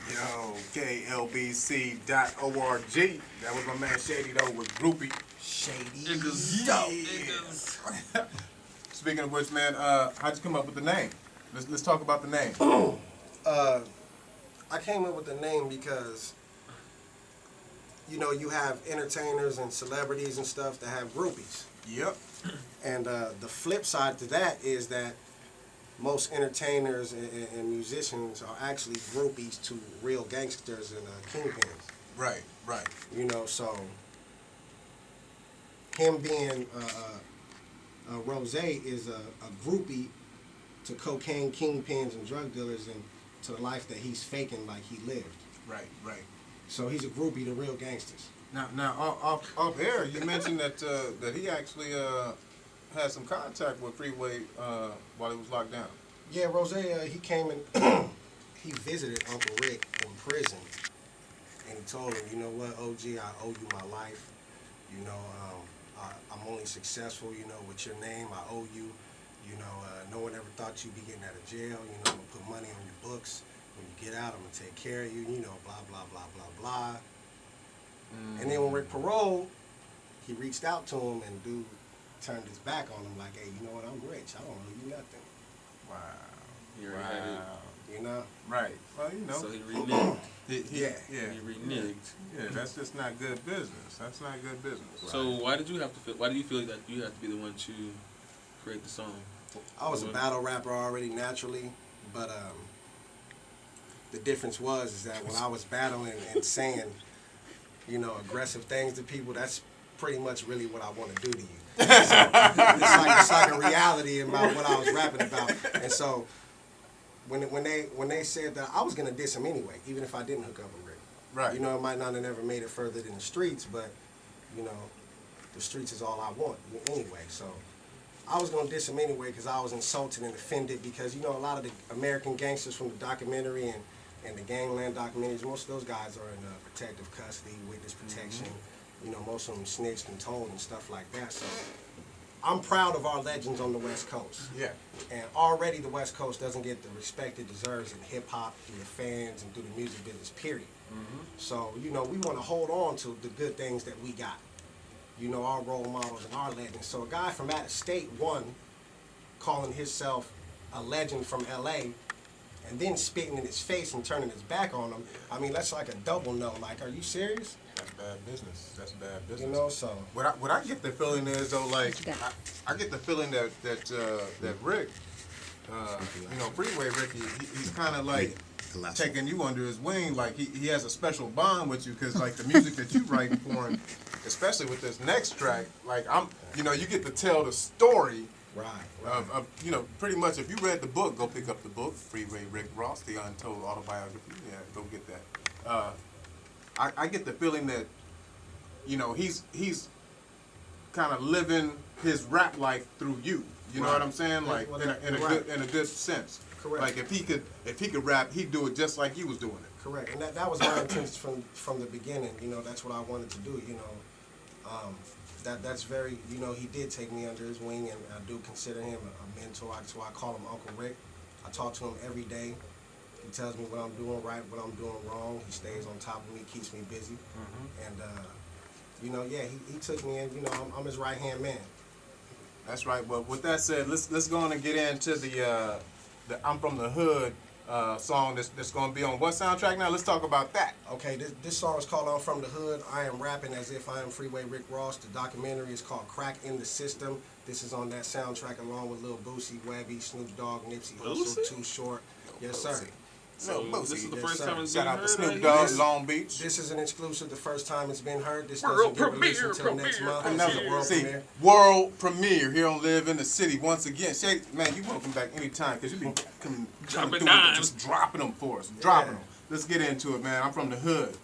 Yo, KLBC.org. That was my man Shadee Doe with Groupie. Shadee Doe. Speaking of which, man, how'd you come up with the name? Let's talk about the name. I came up with the name because, you know, you have entertainers and celebrities and stuff that have groupies. Yep. And the flip side to that is that most entertainers and musicians are actually groupies to real gangsters and kingpins. Right, right. You know, so him being Rose is a groupie to cocaine kingpins and drug dealers and to the life that he's faking like he lived. Right, right. So he's a groupie to real gangsters. Now, off air, you mentioned that that he actually had some contact with Freeway while he was locked down. Yeah, Rose, he came and he visited Uncle Rick in prison, and he told him, you know what, OG, I owe you my life. You know, I'm only successful, you know, with your name. I owe you. You know, no one ever thought you'd be getting out of jail. You know, I'm gonna put money on your books. When you get out, I'm gonna take care of you. You know, blah blah blah blah blah. And then when Rick paroled, he reached out to him, and dude turned his back on him like, hey, you know what, I'm rich. I don't owe you nothing. Wow. He already had it. You know? Right. Well, you know. So he reneged. Yeah. He reneged. Yeah, that's just not good business. That's not good business. Right? So why did you have to? Why do you feel that you have to be the one to create the song? I was a battle rapper already naturally, but the difference was that when I was battling and saying, you know, aggressive things to people, that's pretty much really what I want to do to you. So it's like a reality about what I was rapping about. And so when they said that, I was gonna diss him anyway, even if I didn't hook up with Rick. Right. You know, it might not have never made it further than the streets, but you know, the streets is all I want anyway. So I was gonna diss him anyway because I was insulted and offended because, you know, a lot of the American gangsters from the documentary and the Gangland documentaries, most of those guys are in protective custody, witness protection. You know, most of them snitched and told and stuff like that. So I'm proud of our legends on the West Coast. Yeah. And already the West Coast doesn't get the respect it deserves in hip-hop, through the fans, and through the music business, period. So, you know, we want to hold on to the good things that we got. You know, our role models and our legends. So a guy from out of state, one, calling himself a legend from L.A., and then spitting in his face and turning his back on him, I mean, that's like a double no. Like, are you serious? That's bad business. That's bad business. You know, so What I get the feeling is though, like I get the feeling that Rick, you know, Freeway Rick, he's kind of like taking you under his wing. Like he has a special bond with you because like the music that you writing for him, especially with this next track, like you know, you get to tell the story. right. Of you know, pretty much if you read the book, go pick up the book, Freeway Rick Ross, The Untold Autobiography. Yeah, go get that. I get the feeling that, you know, he's kind of living his rap life through you. You know what I'm saying? Like in a good sense. Correct. Like if he could rap, he'd do it just like you was doing it. Correct. And that was my intention from the beginning. You know, that's what I wanted to do. You know, that's very, you know, he did take me under his wing, and I do consider him a mentor. That's why I call him Uncle Rick. I talk to him every day. He tells me what I'm doing right, what I'm doing wrong. He stays on top of me, keeps me busy. And, you know, yeah, he took me in. You know, I'm his right-hand man. That's right. Well, with that said, let's go on and get into the I'm from the Hood song that's going to be on what soundtrack now? Let's talk about that. Okay, this song is called I'm From the Hood. I am rapping as if I am Freeway Rick Ross. The documentary is called Crack in the System. This is on that soundtrack along with Lil Boosie, Webby, Snoop Dogg, Nipsey Hussle, Too Short. Yes, sir. So this is the first time it's Shout been out to heard. Snoop Dogg, Long Beach. This is an exclusive, the first time it's been heard. This World doesn't get released premiere, until next month. premiere. This is a world See, premiere. world premiere here on Live in the City once again. Shay, man, you welcome back anytime because you be coming Dropping through dimes. just dropping them for us, dropping them. Let's get into it, man. I'm from the Hood.